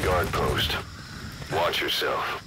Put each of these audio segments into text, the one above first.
guard post. Watch yourself.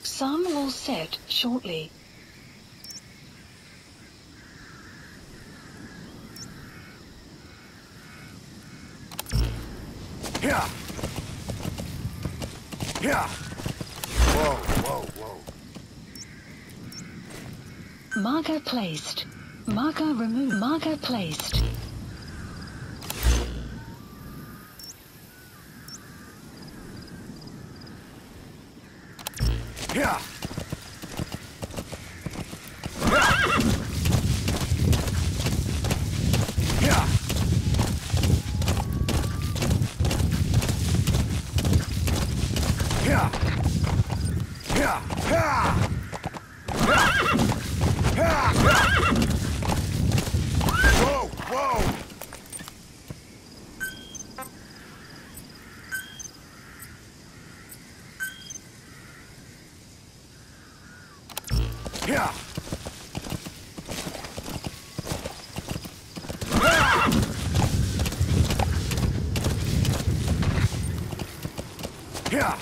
Some will set shortly. Yeah. Yeah. Whoa, whoa, whoa. Marker placed. Marker removed. Marker placed. Yeah. Yeah. Yeah. Yeah. Yeah. Whoa, whoa. Yeah. Yeah.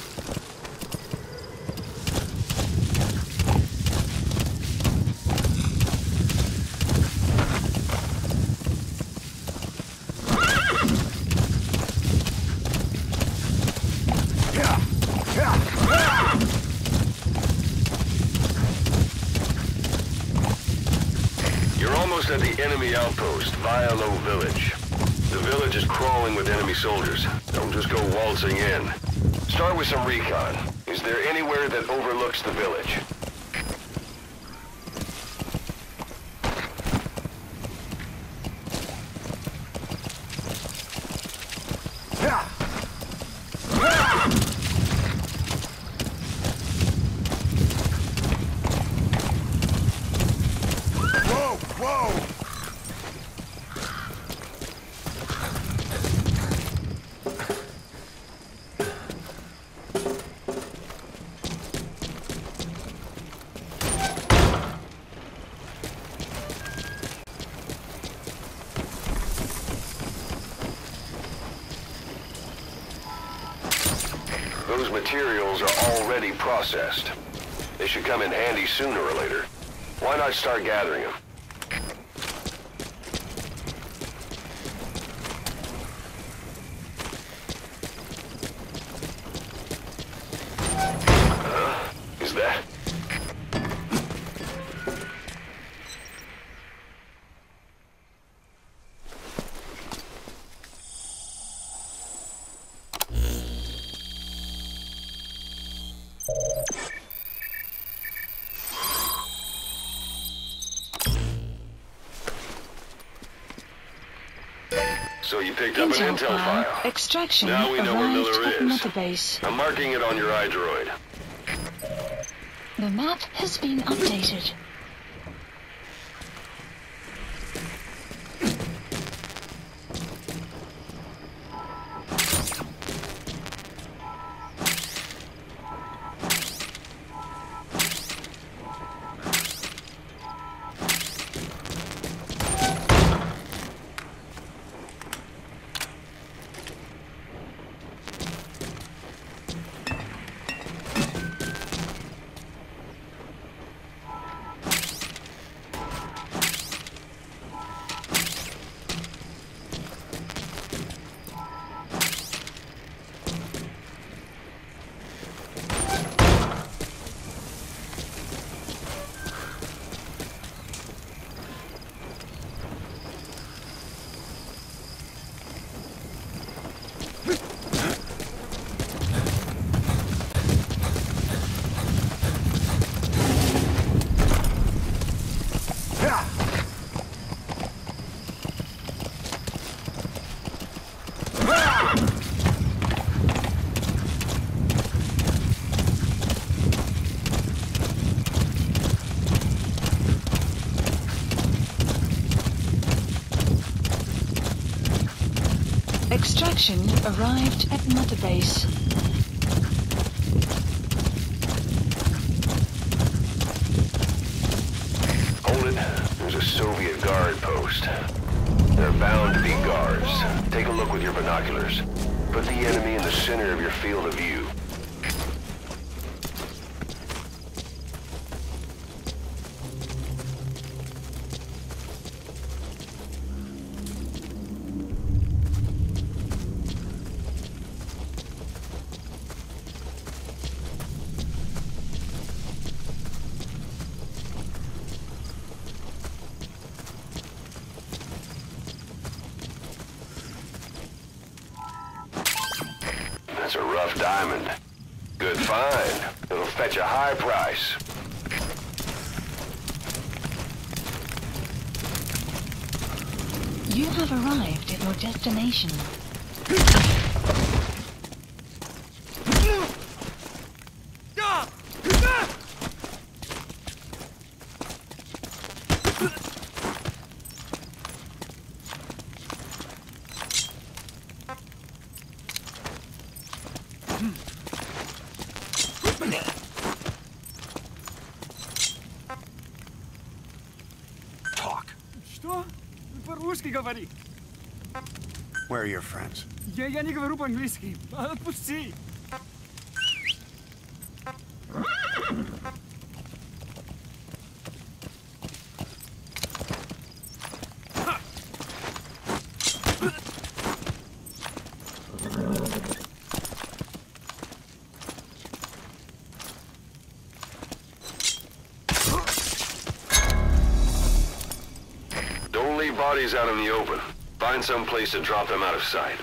You're almost at the enemy outpost, Vialo Village. The village is crawling with enemy soldiers. Don't just go waltzing in. Start with some recon. Is there anywhere that overlooks the village? Yeah. Whoa, whoa. Those materials are already processed. They should come in handy sooner or later. Why not start gathering them? Is that? So you picked up an intel file. Extraction Now we know where arrived Miller at is. Mother Base. I'm marking it on your iDroid. The map has been updated. Extraction arrived at Mother Base. Hold it. There's a Soviet guard post. They're bound to be guards. Take a look with your binoculars. Put the enemy in the center of your field of view. That's a rough diamond. Good find. It'll fetch a high price. You have arrived at your destination. Talk. Что? По-русски говори. Where are your friends? Я не говорю по-английски. Отпусти. Don't leave bodies out in the open. Find some place to drop them out of sight.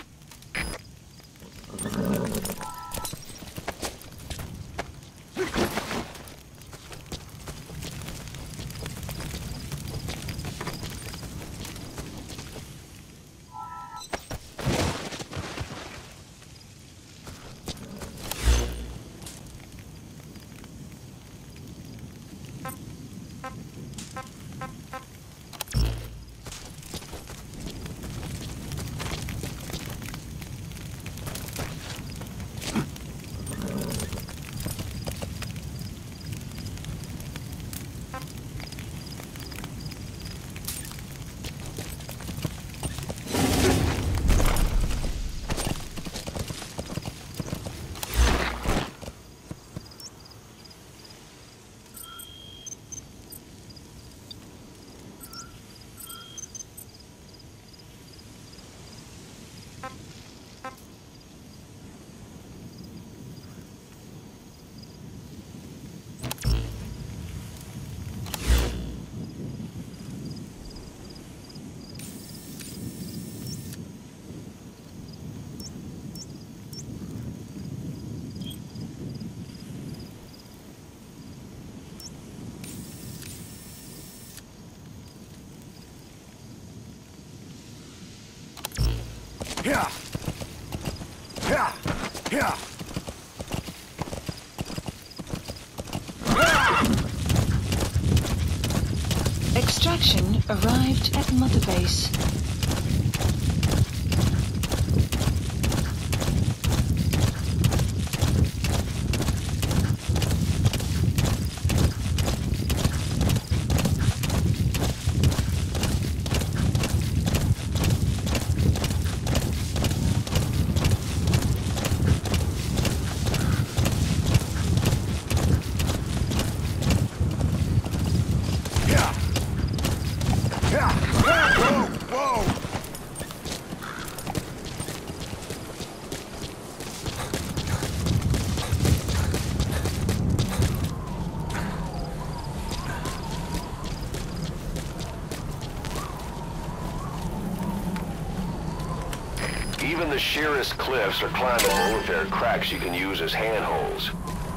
Here! Here! Here! Extraction arrived at Mother Base. Even the sheerest cliffs are climbable if there are cracks you can use as handholds.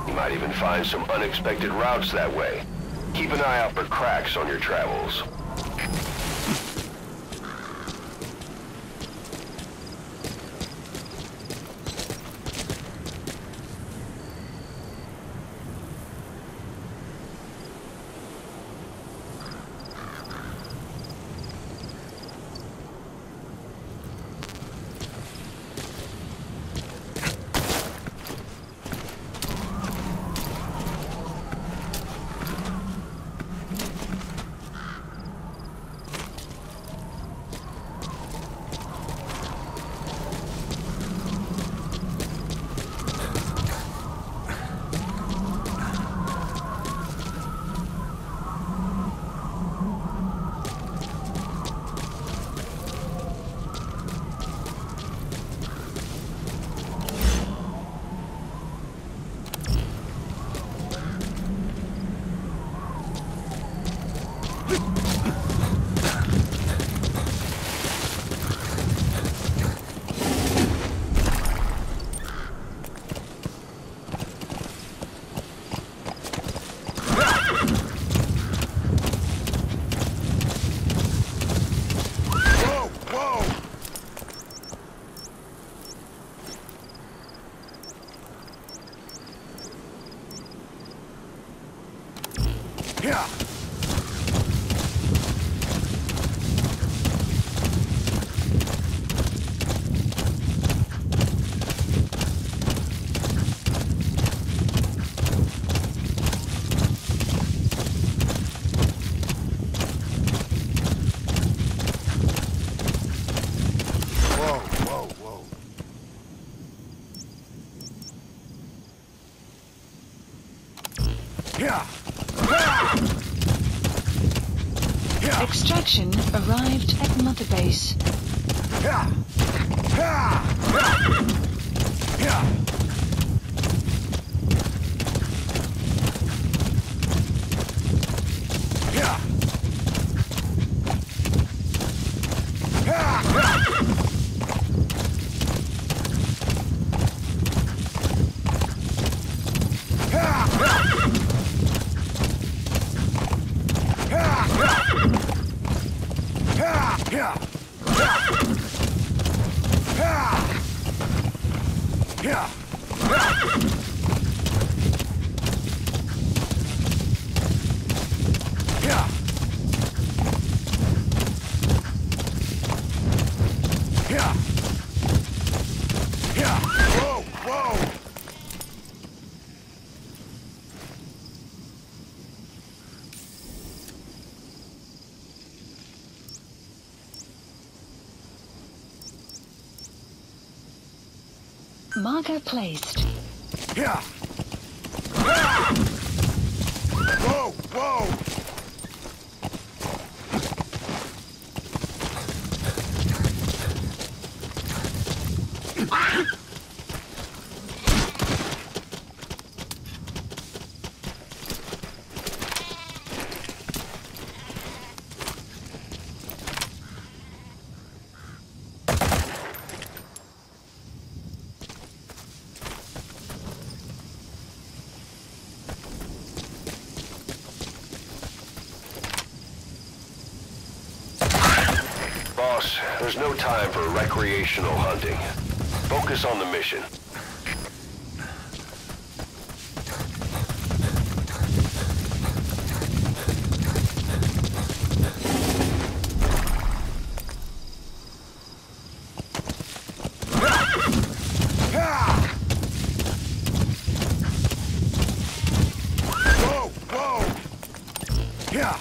You might even find some unexpected routes that way. Keep an eye out for cracks on your travels. Yeah. Whoa, whoa, whoa. Yeah. Yeah. Extraction arrived at Mother Base. Yeah. Yeah. Yeah. Yeah. Whoa, whoa. Marker placed. Yeah. Whoa, whoa. Boss, there's no time for recreational hunting. Focus on the mission. Whoa, whoa. Yeah.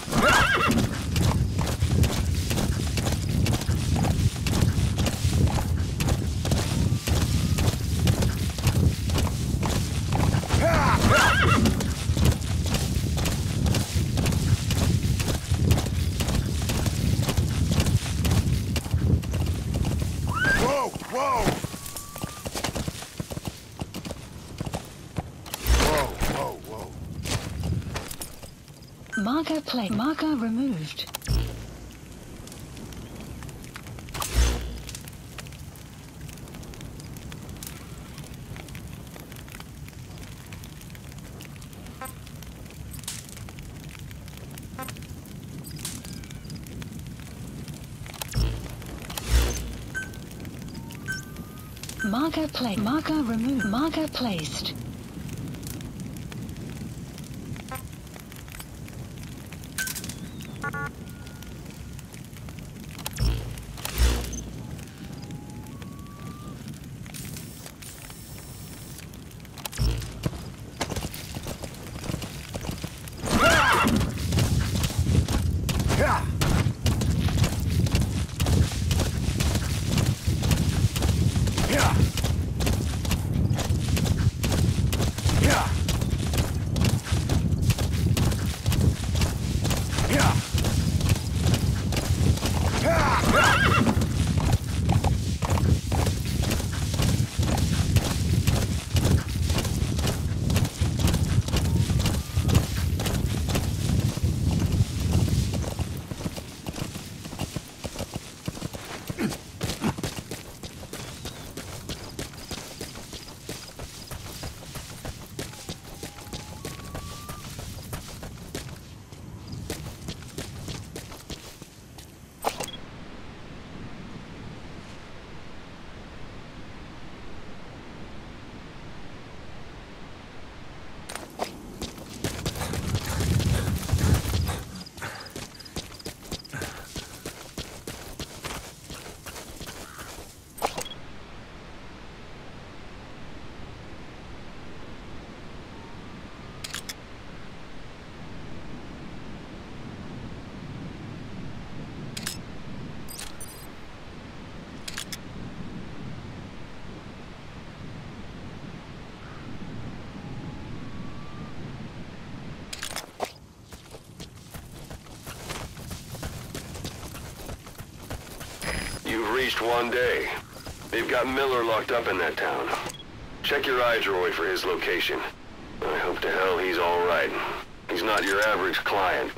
Whoa, whoa. Whoa, whoa, whoa. Marker plate. Marker removed. Marker plate. Marker removed. Marker placed. Yeah. Yeah. Yeah. Yeah. You've reached one day. They've got Miller locked up in that town. Check your iDroid for his location. I hope to hell he's all right. He's not your average client.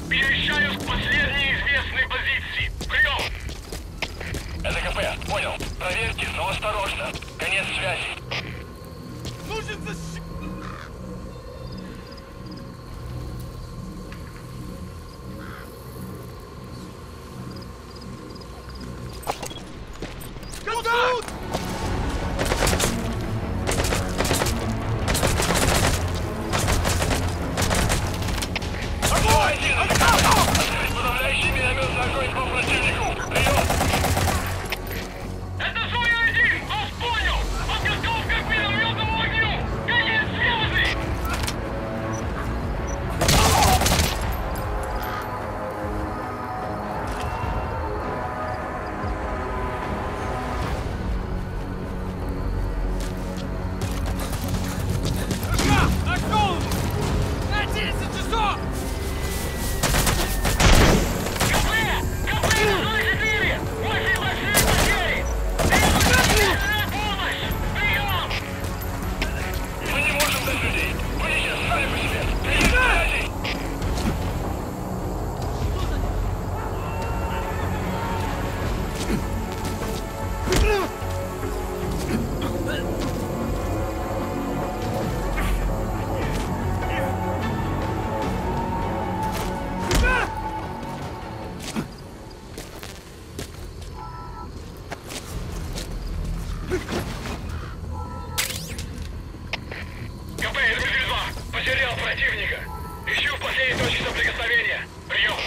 Перемещаюсь к последней известной позиции. Прием! Это КП, понял. Проверьте, но осторожно. Конец связи. Нужен защит! Готов! Открыть подавляющий минометный огонь по противнику! Прием! Это Зоя-1! Вас понял! Подготовка к минометному огню! Конец связи! На голову! На 10 часов! КП! КП! 04! Очень большие потери! Требуется помощь! Прием! Мы не можем дать людей! Вы сейчас сами по себе! Конец связи! КП, это Медведь-2! Потерял противника! Ищу в последней точке соприкосновения! Прием!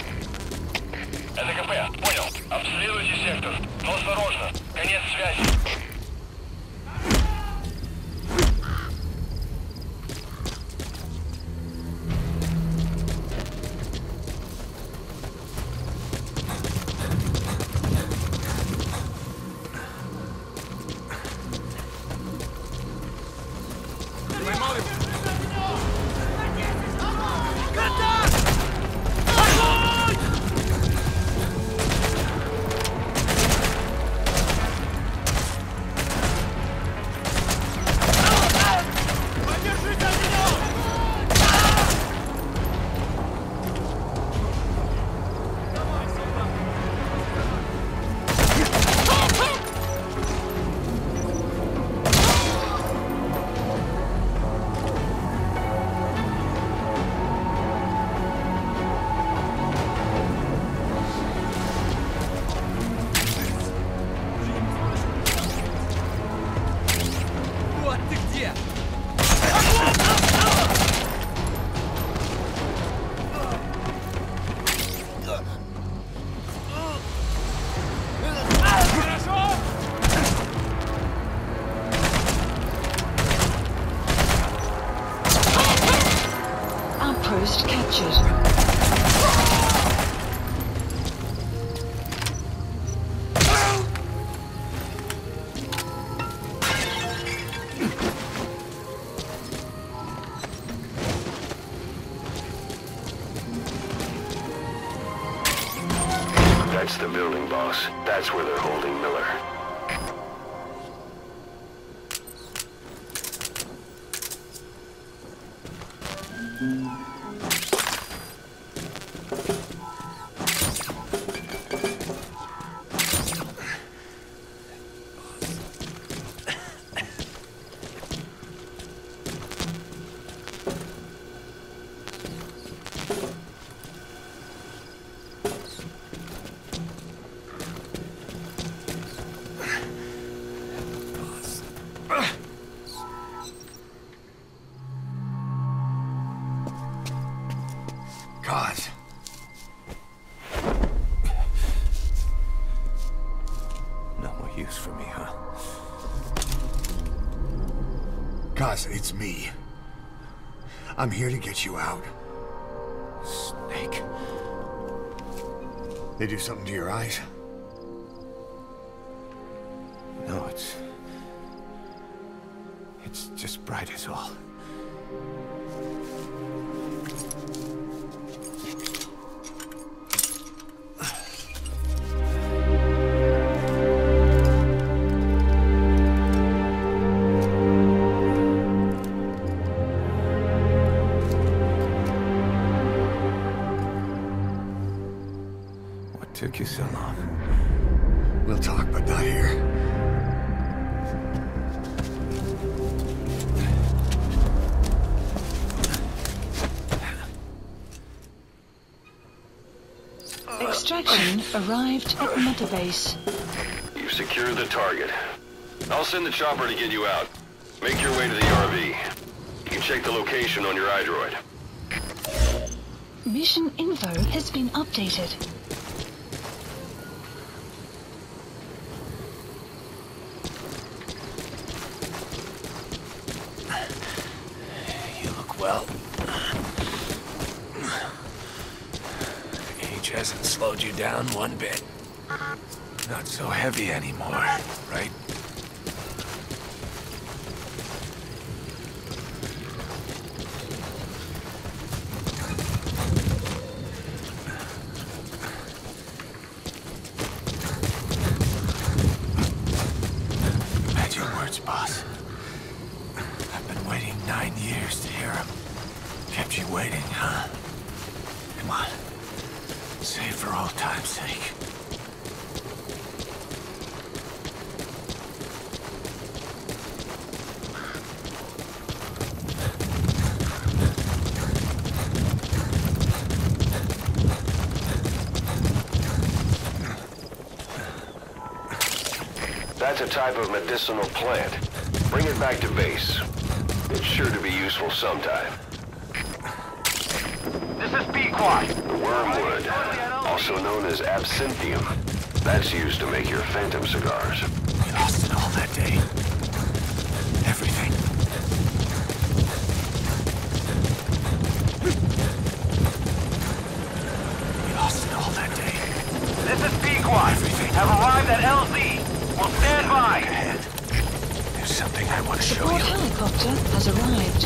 Это КП, понял. Обследуйте сектор, но осторожно! Конец связи! Поймал его! Вот ты где! Хорошо! Outpost captured. That's the building, boss. That's where they're holding Miller. God. No more use for me, huh? Cos, it's me. I'm here to get you out. Snake. They do something to your eyes? No, it's just bright as all. took you so long? We'll talk, but not here. Extraction arrived at Metabase. You've secured the target. I'll send the chopper to get you out. Make your way to the RV. You can check the location on your iDroid. Mission info has been updated. You look well. Age hasn't slowed you down one bit. Not so heavy anymore, right? Had your words, boss. I've been waiting 9 years to hear them. Kept you waiting, huh? Come on. Say it for old time's sake. That's a type of medicinal plant. Bring it back to base. It's sure to be useful sometime. This is Pequot. The wormwood, also known as absinthium. That's used to make your phantom cigars. You lost it all that day. Everything. You lost it all that day. This is Pequot. Everything. Have arrived at LZ. We'll stand by. Ahead. There's something I want to show Support you. helicopter has arrived.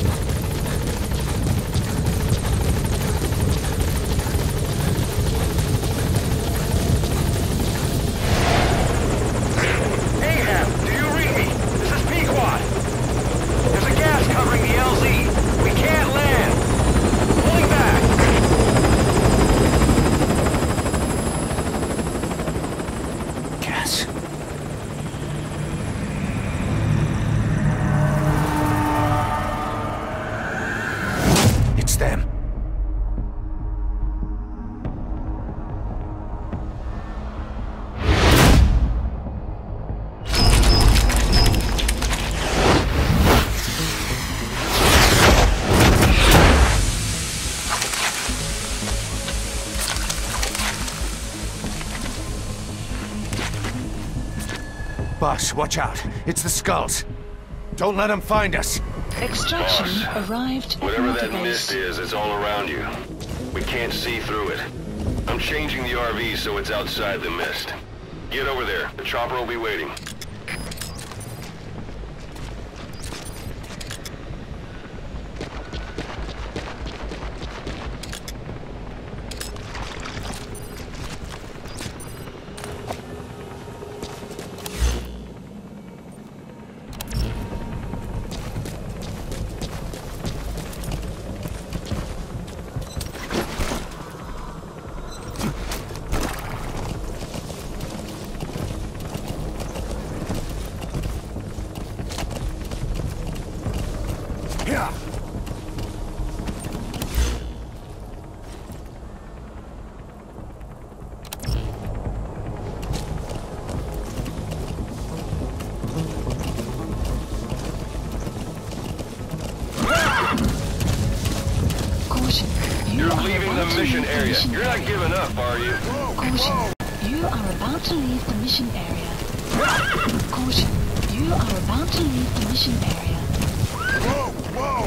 Ahab, do you read me? This is Pequot. There's a gas covering the LZ. We can't land. Pulling back. Gas. It's them. Boss, watch out. It's the skulls. Don't let them find us. Extraction Boss, arrived at Whatever that mist Metabase. is, it's all around you. We can't see through it. I'm changing the RV so it's outside the mist. Get over there. The chopper will be waiting. Yeah. Caution. You're are leaving the about to mission leave area. mission You're not giving up, are you? Caution. You are about to leave the mission area. Caution. You are about to leave the mission area. Whoa, whoa!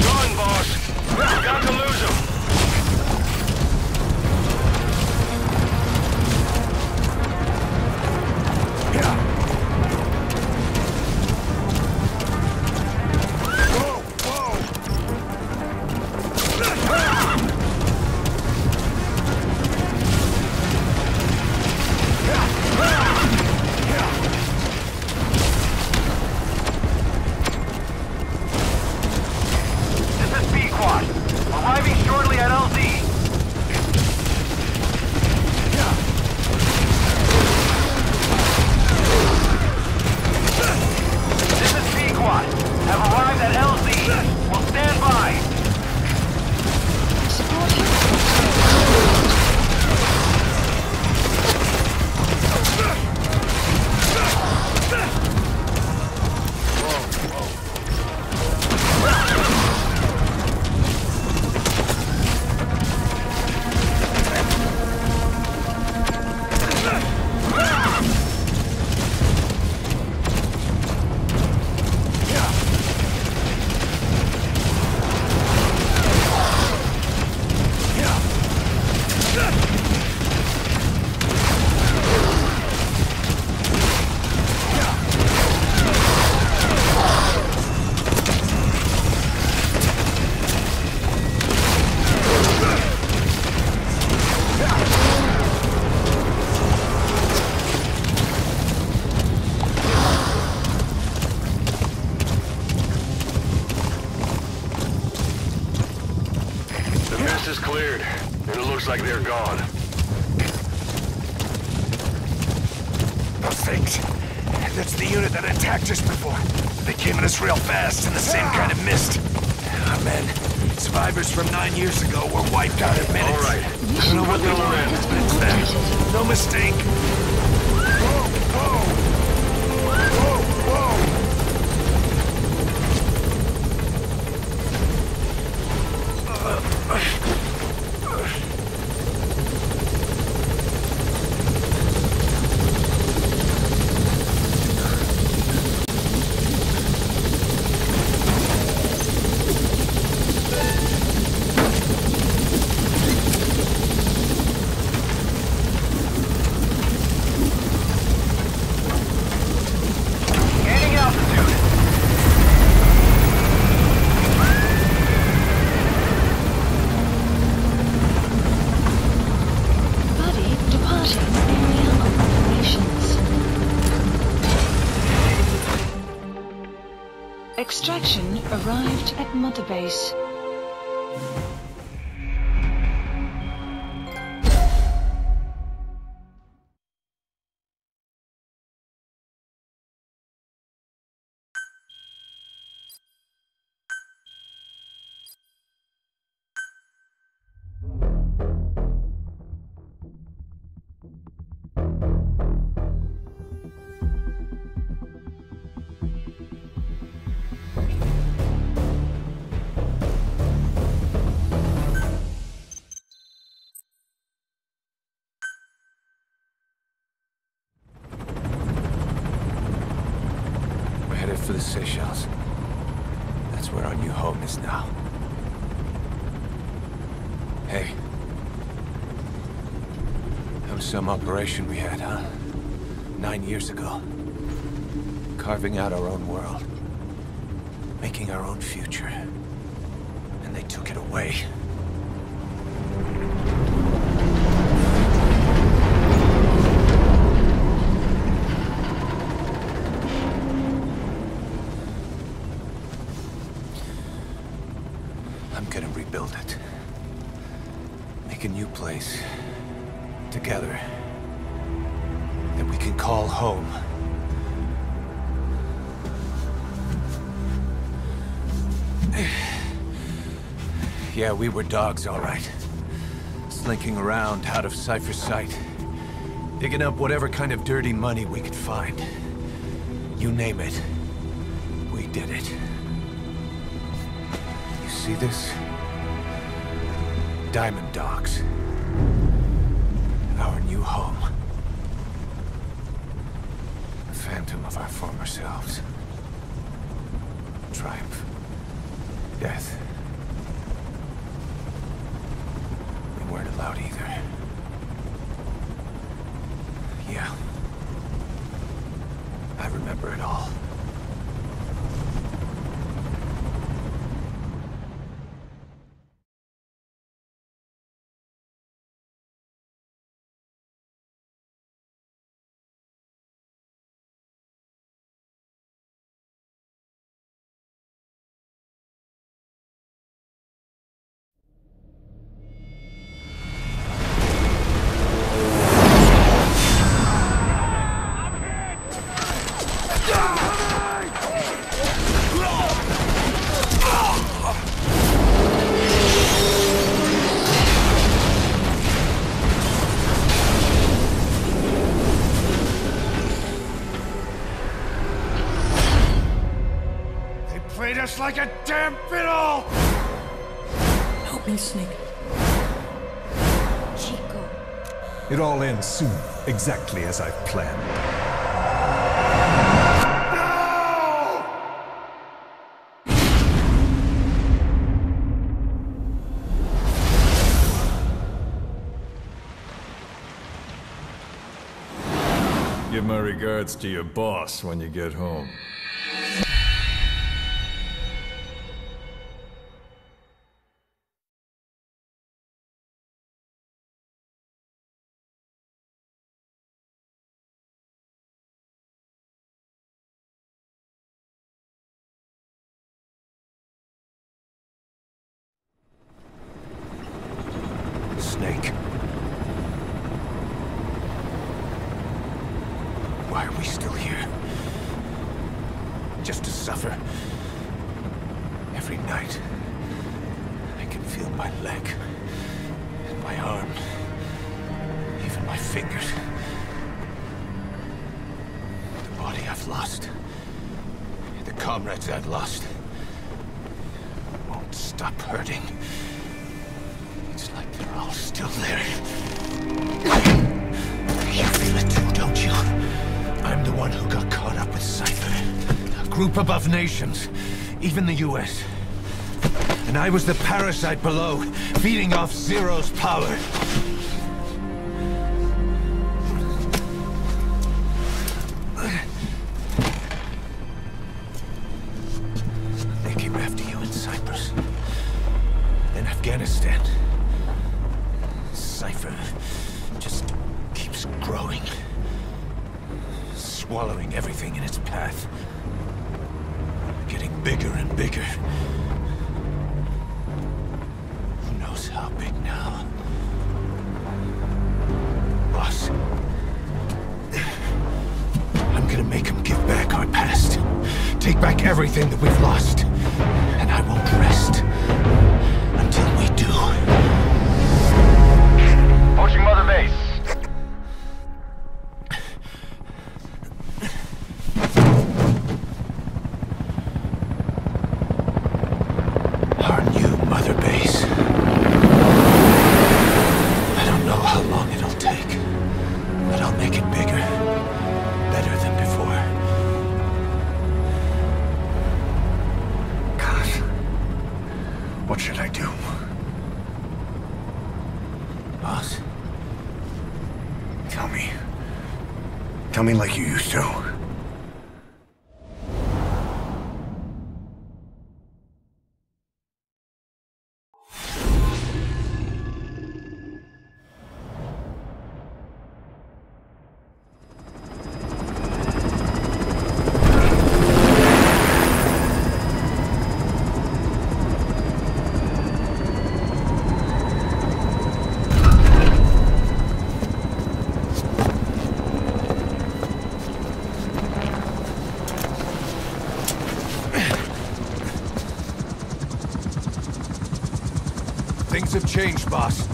Run, boss! We've got to lose him! like they're gone. Those things. That's the unit that attacked us before. They came at us real fast in the same kind of mist. Oh, man. Survivors from 9 years ago were wiped out in minutes. All right. I don't know what they were in, but it's them. No mistake. Extraction arrived at Mother Base. For the Seychelles. That's where our new home is now. Hey. That was some operation we had, huh? 9 years ago. Carving out our own world. Making our own future. And they took it away. I'm gonna rebuild it. Make a new place. Together. That we can call home. Yeah, we were dogs, all right. Slinking around out of Cypher's sight. Digging up whatever kind of dirty money we could find. You name it. We did it. See this? Diamond Dogs. Our new home. A phantom of our former selves. Triumph. Death. We weren't allowed either. Yeah. I remember it all. Played us like a damn fiddle! Help me, Snake. Chico. It all ends soon, exactly as I've planned. Give my regards to your boss when you get home. Snake. we still here? Just to suffer. Every night, I can feel my leg, and my arm, even my fingers. The body I've lost, the comrades I've lost, won't stop hurting. It's like they're all still there. You feel it too, don't you? I'm the one who got caught up with Cypher. A group above nations, even the US. And I was the parasite below, feeding off Zero's power. They came after you in Cyprus. Then Afghanistan. Cypher just keeps growing. Swallowing everything in its path. Getting bigger and bigger. Who knows how big now? Boss. I'm gonna make him give back our past. Take back everything that we've lost. And I won't rest until we do. Approaching Mother Base. Our new Mother Base. I don't know how long it'll take, but I'll make it bigger, better than before. Gosh. What should I do? Boss? Tell me. Tell me like you used to. Things have changed, boss.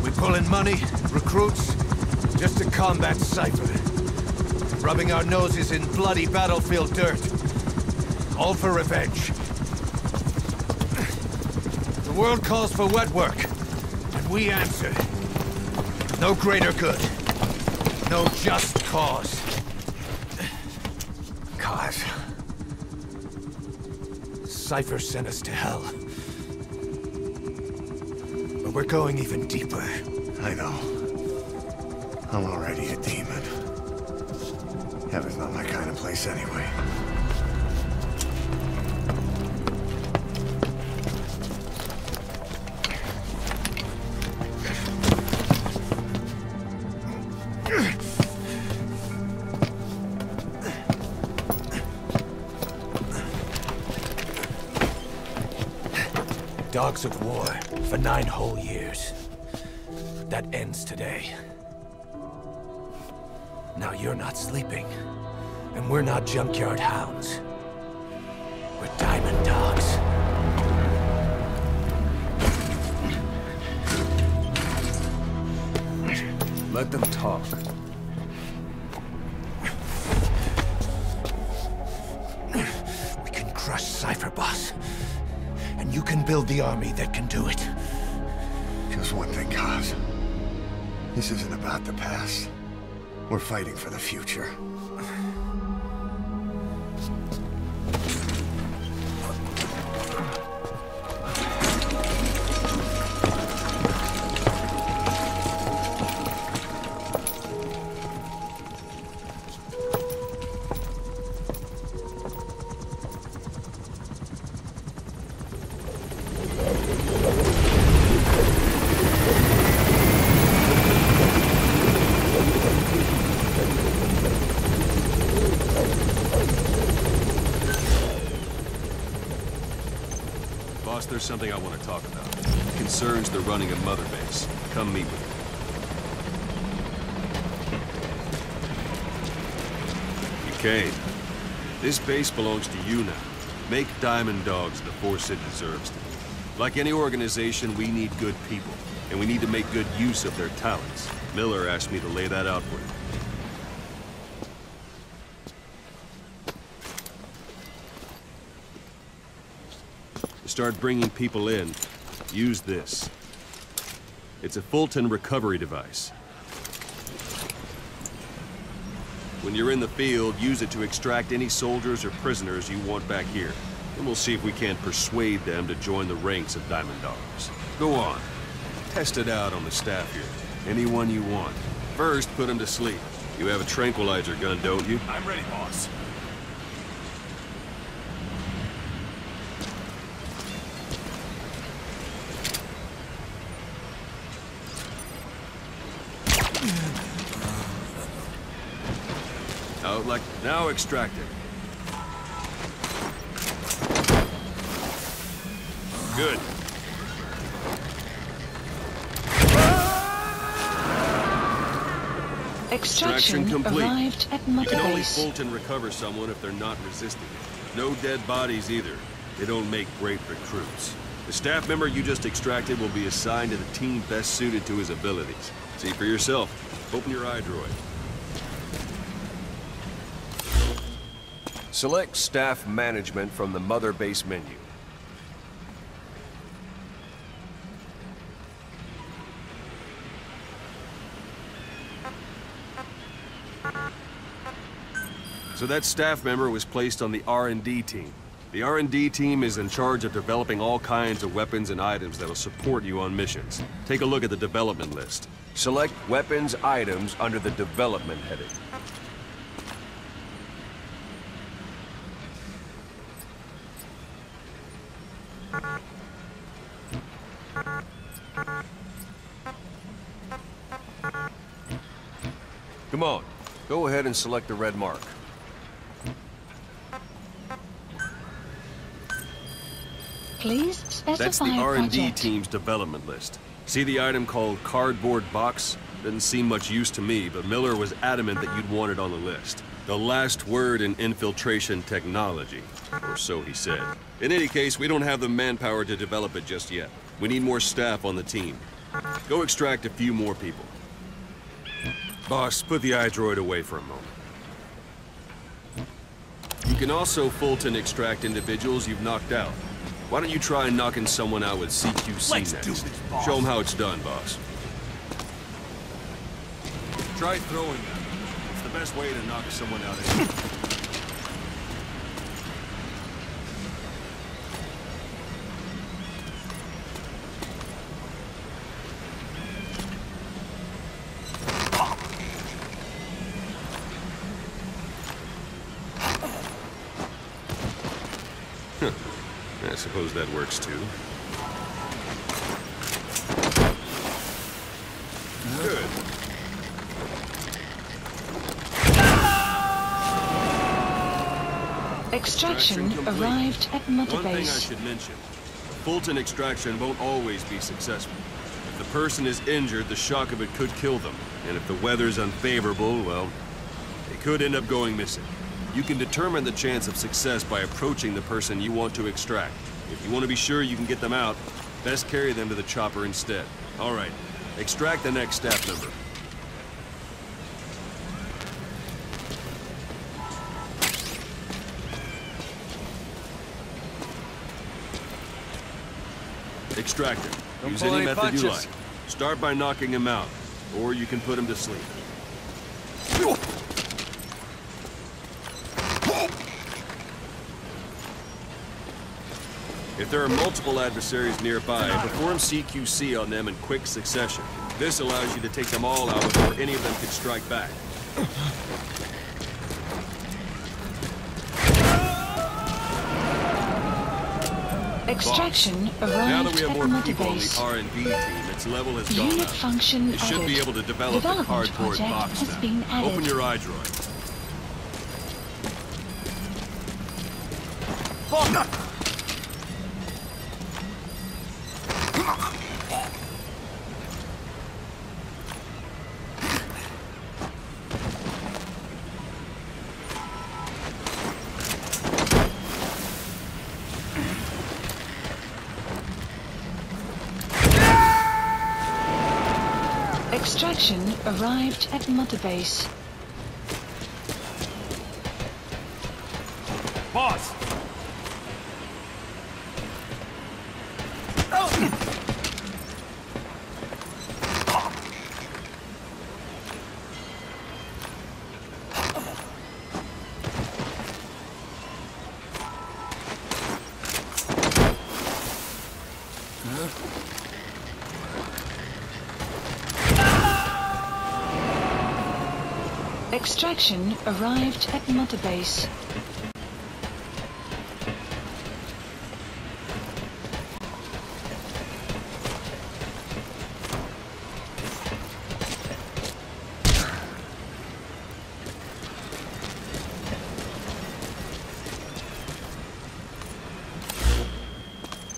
We pull in money, recruits, just to combat Cypher. Rubbing our noses in bloody battlefield dirt. All for revenge. The world calls for wet work, and we answer. No greater good. No just cause. Cause. Cypher sent us to hell. But we're going even deeper. I know. I'm already a demon. Heaven's not my kind of place anyway. Dogs of war for 9 whole years. That ends today. Now you're not sleeping, and we're not junkyard hounds. We're diamond dogs. Let them talk. We can crush Cypher, boss. And you can build the army that can do it. Just one thing, Kaz. This isn't about the past. We're fighting for the future. Boss, there's something I want to talk about. It concerns the running of Mother Base. Come meet with me. Kane, this base belongs to you now. Make Diamond Dogs the force it deserves to be. Like any organization, we need good people, and we need to make good use of their talents. Miller asked me to lay that out for you. To start bringing people in, use this. It's a Fulton recovery device. When you're in the field, use it to extract any soldiers or prisoners you want back here. And we'll see if we can't persuade them to join the ranks of Diamond Dogs. Go on. Test it out on the staff here. Anyone you want. First, put them to sleep. You have a tranquilizer gun, don't you? I'm ready, boss. Now extract it. Good. Extraction complete. arrived at You Mother can only Base. Fulton recover someone if they're not resisting it. No dead bodies either. They don't make great recruits. The staff member you just extracted will be assigned to the team best suited to his abilities. See for yourself. Open your eye droid. Select staff management from the Mother Base menu. So that staff member was placed on the R&D team. The R&D team is in charge of developing all kinds of weapons and items that'll support you on missions. Take a look at the development list. Select weapons items under the development heading. Come on, go ahead and select the red mark. Please specify That's the a R&D project. team's development list. See the item called cardboard box? Doesn't seem much use to me, but Miller was adamant that you'd want it on the list. The last word in infiltration technology, or so he said. In any case, we don't have the manpower to develop it just yet. We need more staff on the team. Go extract a few more people. Boss, put the iDroid away for a moment. You can also Fulton extract individuals you've knocked out. Why don't you try knocking someone out with CQC Let's next? do this, boss. Show them how it's done, boss. Try throwing them. It's the best way to knock someone out. I suppose that works too. Good. Extraction complete. arrived at Mother One thing I Base. should mention. Fulton extraction won't always be successful. If the person is injured, the shock of it could kill them. And if the weather's unfavorable, well, they could end up going missing. You can determine the chance of success by approaching the person you want to extract. If you want to be sure you can get them out, best carry them to the chopper instead. All right, extract the next staff member. Extract him. Use pull any any method you punches. like. Start by knocking him out, or you can put him to sleep. If there are multiple adversaries nearby, perform CQC on them in quick succession. This allows you to take them all out before any of them can strike back. Extraction Now that arrived we have at more Mother people on Base. the R&D team, its level has gone Unit up. function You should be added. able to develop the Development cardboard project box has now. been added. Open your iDroid. Extraction arrived at Mother Base. Boss! Extraction arrived at Mother Base.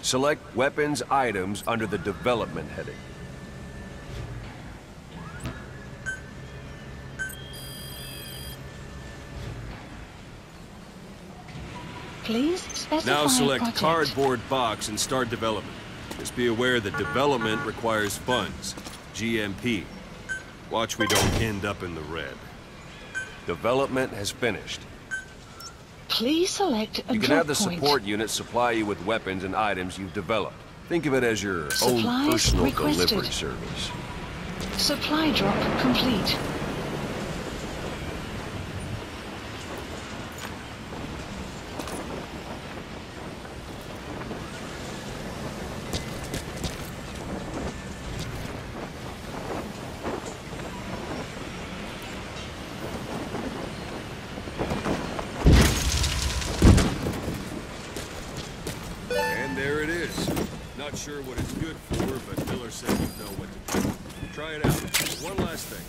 Select weapons items under the development heading. Please specify Now select project. cardboard box and start development. Just be aware that development requires funds. GMP. Watch we don't end up in the red. Development has finished. Please select a You can drop have the point. support unit supply you with weapons and items you've developed. Think of it as your Supplies own personal requested. delivery service. Supply drop complete. And there it is. Not sure what it's good for, but Miller said you'd know what to do. Try it out. One last thing.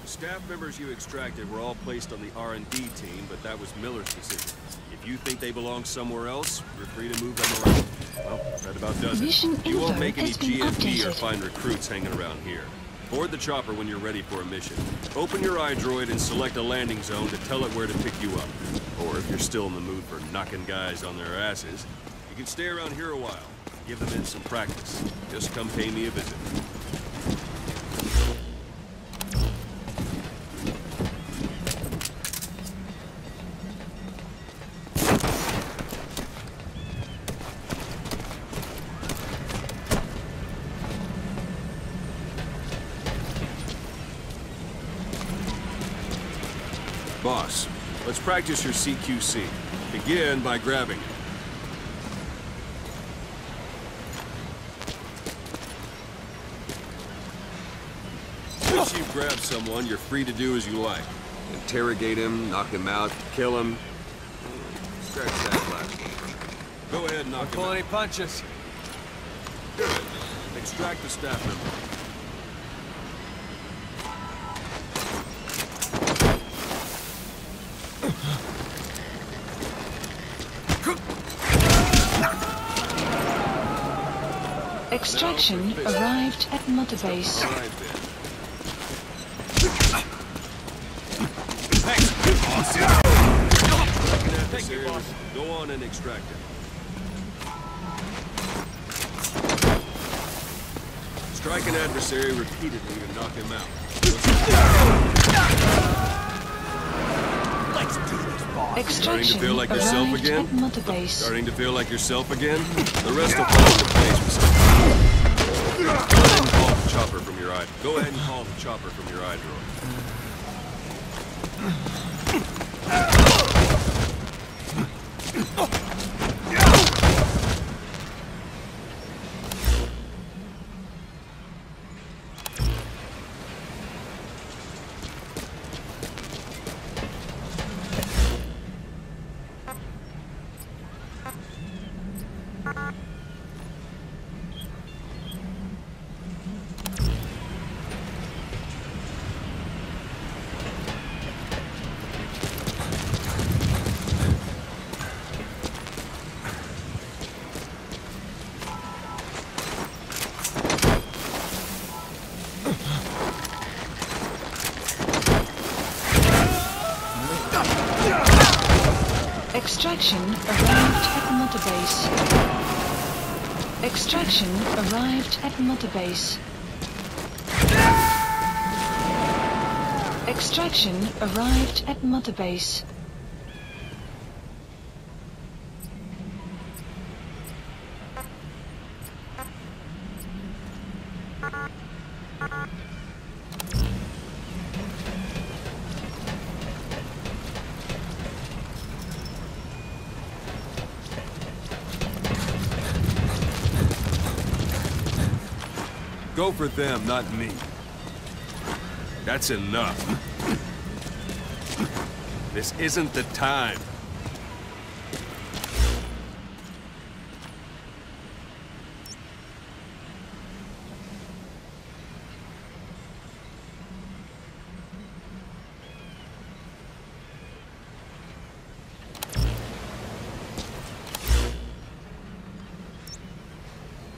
The staff members you extracted were all placed on the R&D team, but that was Miller's decision. If you think they belong somewhere else, you're free to move them around. Well, that about does it. Mission You won't info make any has been GMP or updated. find recruits hanging around here. Board the chopper when you're ready for a mission. Open your iDroid and select a landing zone to tell it where to pick you up. Or if you're still in the mood for knocking guys on their asses, you can stay around here a while. Give them in some practice. Just come pay me a visit. Boss, let's practice your CQC. Begin by grabbing it. Once you've grabbed someone, you're free to do as you like. Interrogate him, knock him out, kill him. Scratch that last one. Go ahead and knock him Pull out. any punches. Good. Extract the staff member. Extraction arrived at Mother Base. All right, then. Thank you, boss. Go on and extract him. Strike an adversary repeatedly to knock him out. Let's do this, boss. Starting to Extraction feel like yourself arrived again? at Mother Base. Starting to feel like yourself again? The rest will fall into place. Go ahead and call the chopper from your eye. Go ahead and call the chopper from your iDroid. Extraction arrived at Mother Base. Extraction arrived at Mother Base. Extraction arrived at Mother Base. Go for them, not me. That's enough. This isn't the time.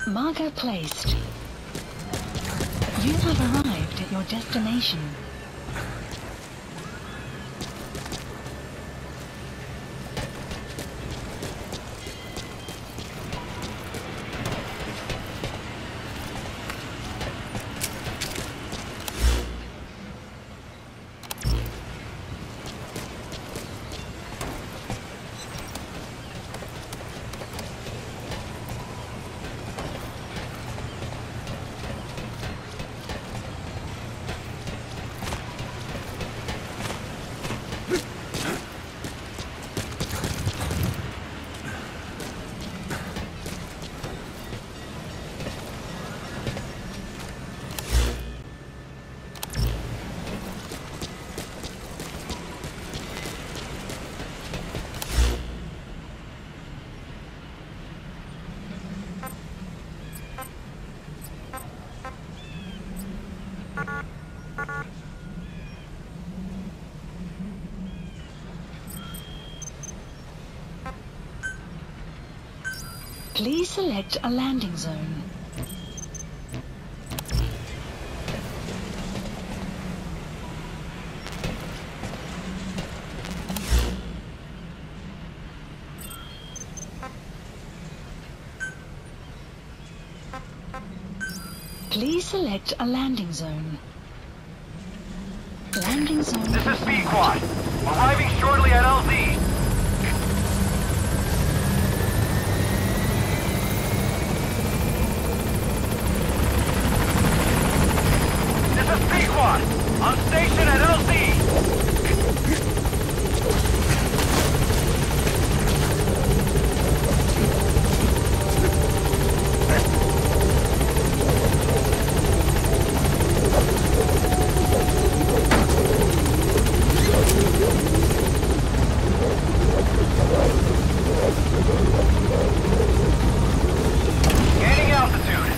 Marker placed. You have arrived at your destination. Please select a landing zone. Please select a landing zone. Landing zone. This is B-Quad. Arriving shortly at LZ. P-Quad, on station at LZ. Gaining altitude.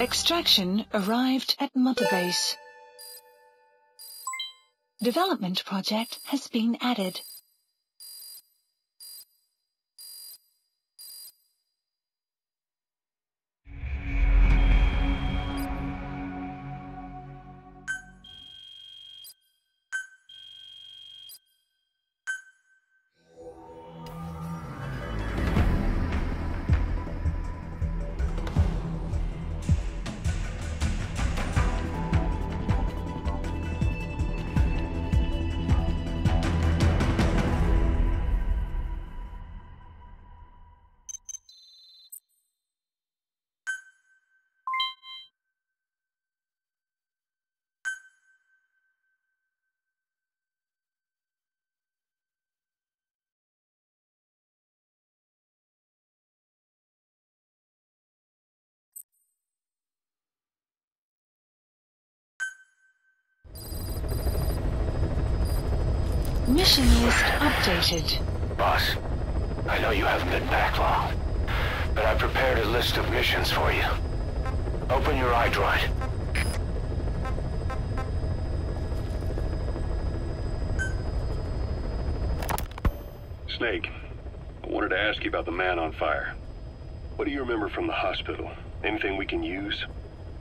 Extraction arrived at Mother Base. Development project has been added. Mission list updated. Boss, I know you haven't been back long, but I prepared a list of missions for you. Open your iDroid. Snake. I wanted to ask you about the man on fire. What do you remember from the hospital? Anything we can use?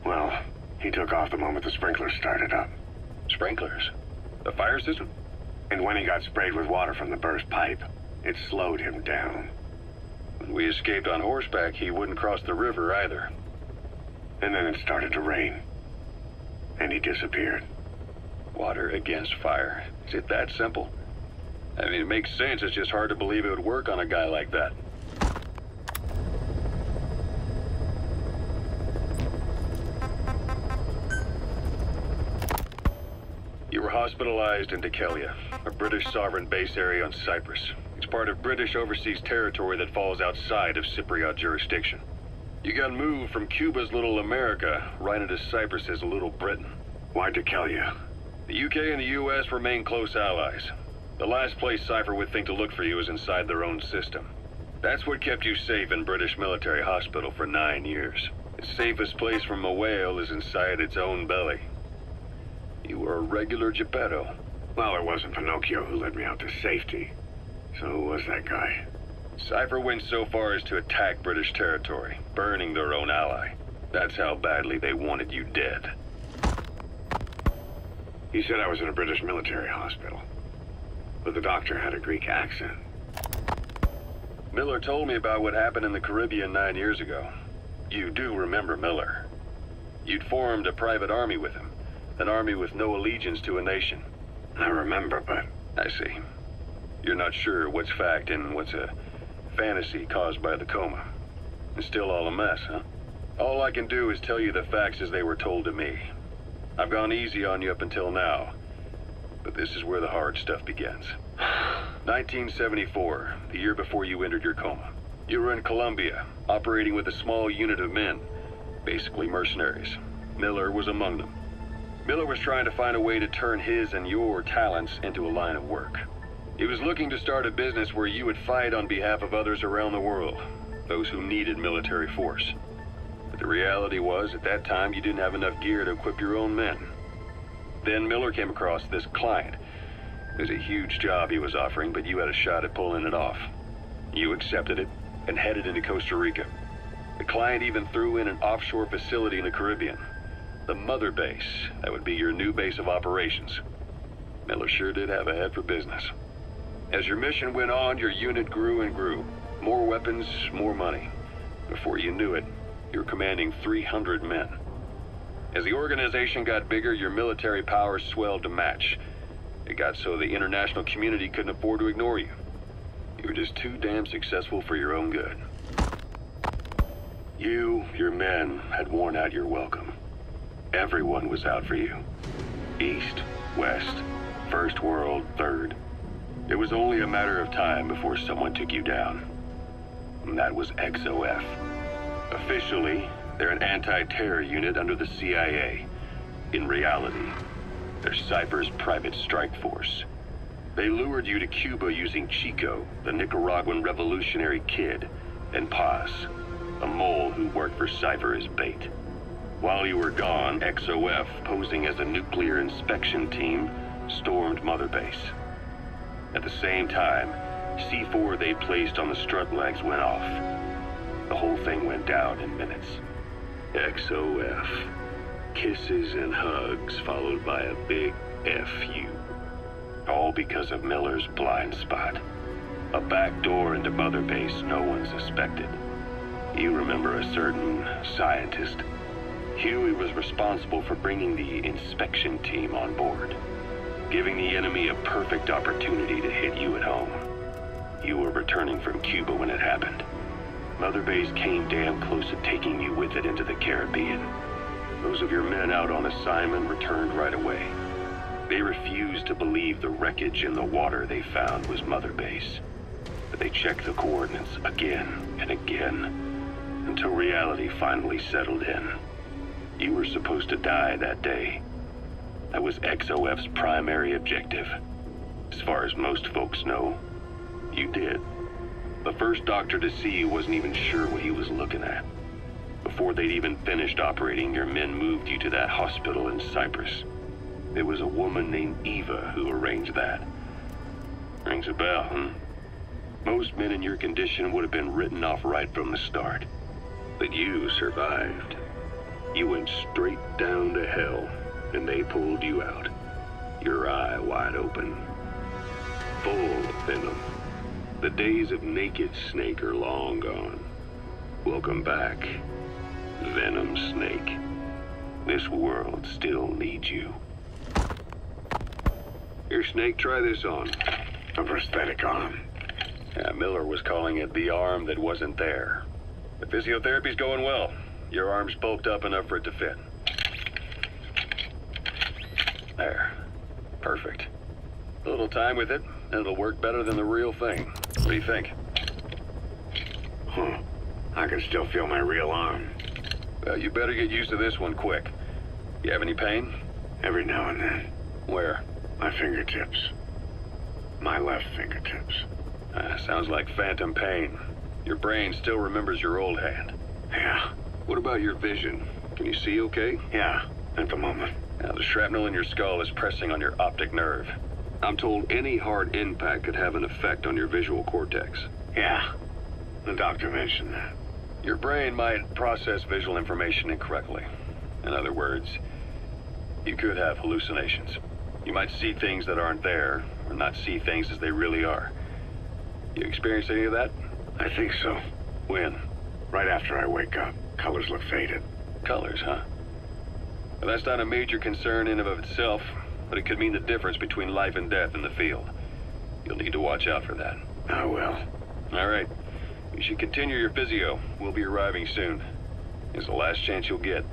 Well, he took off the moment the sprinklers started up. Sprinklers? The fire system? And when he got sprayed with water from the burst pipe, it slowed him down. When we escaped on horseback, he wouldn't cross the river either. And then it started to rain. And he disappeared. Water against fire. Is it that simple? I mean, it makes sense. It's just hard to believe it would work on a guy like that. You were hospitalized in Dhekelia, a British sovereign base area on Cyprus. It's part of British overseas territory that falls outside of Cypriot jurisdiction. You got moved from Cuba's Little America right into Cyprus's Little Britain. Why Dhekelia? The UK and the US remain close allies. The last place Cypher would think to look for you is inside their own system. That's what kept you safe in British military hospital for 9 years. The safest place from a whale is inside its own belly. You were a regular Geppetto. Well, it wasn't Pinocchio who led me out to safety. So who was that guy? Cypher went so far as to attack British territory, burning their own ally. That's how badly they wanted you dead. He said I was in a British military hospital. But the doctor had a Greek accent. Miller told me about what happened in the Caribbean 9 years ago. You do remember Miller. You'd formed a private army with him. An army with no allegiance to a nation. I remember, but... I see. You're not sure what's fact and what's a fantasy caused by the coma. It's still all a mess, huh? All I can do is tell you the facts as they were told to me. I've gone easy on you up until now, but this is where the hard stuff begins. 1974, the year before you entered your coma. You were in Colombia, operating with a small unit of men, basically mercenaries. Miller was among them. Miller was trying to find a way to turn his and your talents into a line of work. He was looking to start a business where you would fight on behalf of others around the world, those who needed military force. But the reality was, at that time, you didn't have enough gear to equip your own men. Then Miller came across this client. It was a huge job he was offering, but you had a shot at pulling it off. You accepted it and headed into Costa Rica. The client even threw in an offshore facility in the Caribbean. The mother base, that would be your new base of operations. Miller sure did have a head for business. As your mission went on, your unit grew and grew. More weapons, more money. Before you knew it, you were commanding 300 men. As the organization got bigger, your military powers swelled to match. It got so the international community couldn't afford to ignore you. You were just too damn successful for your own good. You, your men, had worn out your welcome. Everyone was out for you. East, West, First World, Third. It was only a matter of time before someone took you down. And that was XOF. Officially, they're an anti-terror unit under the CIA. In reality, they're Cypher's private strike force. They lured you to Cuba using Chico, the Nicaraguan revolutionary kid, and Paz, a mole who worked for Cypher as bait. While you were gone, XOF, posing as a nuclear inspection team, stormed Mother Base. At the same time, C4 they placed on the strut legs went off. The whole thing went down in minutes. XOF. Kisses and hugs followed by a big FU. All because of Miller's blind spot. A back door into Mother Base no one suspected. You remember a certain scientist? Huey was responsible for bringing the inspection team on board, giving the enemy a perfect opportunity to hit you at home. You were returning from Cuba when it happened. Mother Base came damn close to taking you with it into the Caribbean. Those of your men out on assignment returned right away. They refused to believe the wreckage in the water they found was Mother Base. But they checked the coordinates again and again, until reality finally settled in. You were supposed to die that day. That was XOF's primary objective. As far as most folks know, you did. The first doctor to see you wasn't even sure what he was looking at. Before they'd even finished operating, your men moved you to that hospital in Cyprus. It was a woman named Eva who arranged that. Rings a bell, huh? Most men in your condition would have been written off right from the start. But you survived. You went straight down to hell, and they pulled you out. Your eye wide open. Full of venom. The days of naked Snake are long gone. Welcome back, Venom Snake. This world still needs you. Here, Snake, try this on. A prosthetic arm. Yeah, Miller was calling it the arm that wasn't there. The physiotherapy's going well. Your arm's bulked up enough for it to fit. There. Perfect. A little time with it, and it'll work better than the real thing. What do you think? I can still feel my real arm. Well, you better get used to this one quick. You have any pain? Every now and then. Where? My fingertips. My left fingertips. Sounds like phantom pain. Your brain still remembers your old hand. Yeah. What about your vision? Can you see okay? Yeah, at the moment. Now, the shrapnel in your skull is pressing on your optic nerve. I'm told any hard impact could have an effect on your visual cortex. Yeah, the doctor mentioned that. Your brain might process visual information incorrectly. In other words, you could have hallucinations. You might see things that aren't there, or not see things as they really are. You experienced any of that? I think so. When? Right after I wake up. Colors look faded. Colors, huh? Well, that's not a major concern in and of itself, but it could mean the difference between life and death in the field. You'll need to watch out for that. I will. All right. You should continue your physio. We'll be arriving soon. It's the last chance you'll get.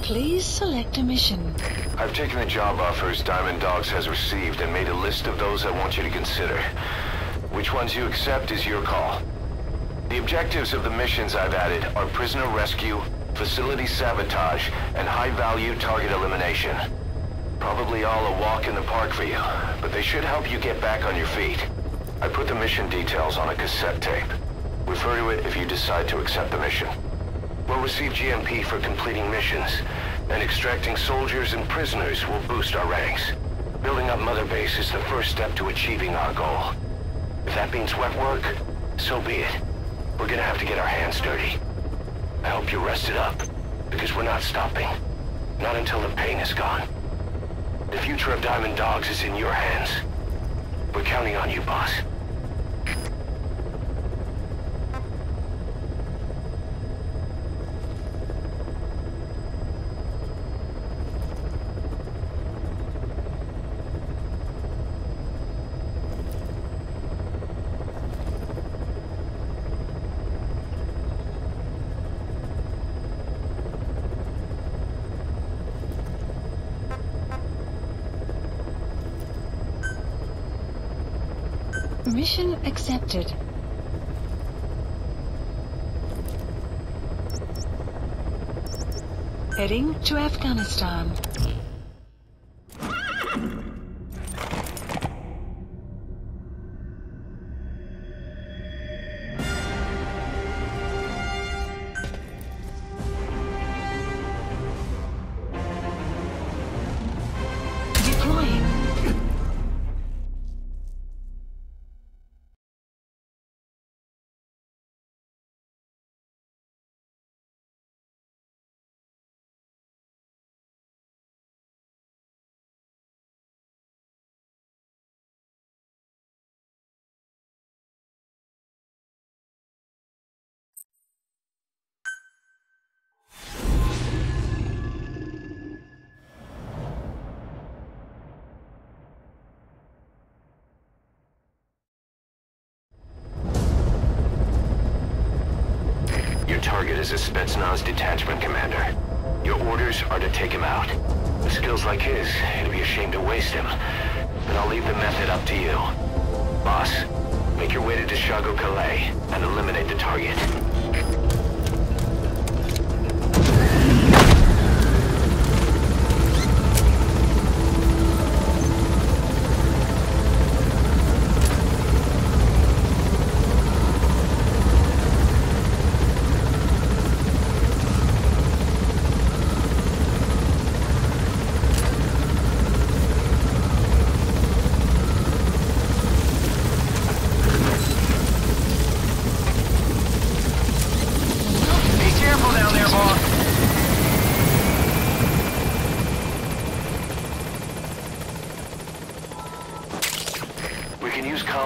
Please select a mission. I've taken the job offers Diamond Dogs has received and made a list of those I want you to consider. Which ones you accept is your call. The objectives of the missions I've added are prisoner rescue, facility sabotage, and high-value target elimination. Probably all a walk in the park for you, but they should help you get back on your feet. I put the mission details on a cassette tape. Refer to it if you decide to accept the mission. We'll receive GMP for completing missions, and extracting soldiers and prisoners will boost our ranks. Building up Mother Base is the first step to achieving our goal. If that means wet work, so be it. We're gonna have to get our hands dirty. I hope you're rested up, because we're not stopping. Not until the pain is gone. The future of Diamond Dogs is in your hands. We're counting on you, boss. Mission accepted. Heading to Afghanistan. Deploying. Your target is a Spetsnaz detachment commander. Your orders are to take him out. With skills like his, it'd be a shame to waste him. But I'll leave the method up to you. Boss, make your way to Dishago Calais and eliminate the target.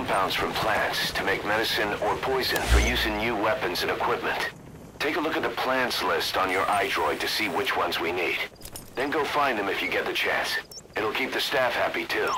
compounds from plants to make medicine or poison for use in new weapons and equipment. Take a look at the plants list on your iDroid to see which ones we need. Then go find them if you get the chance. It'll keep the staff happy too.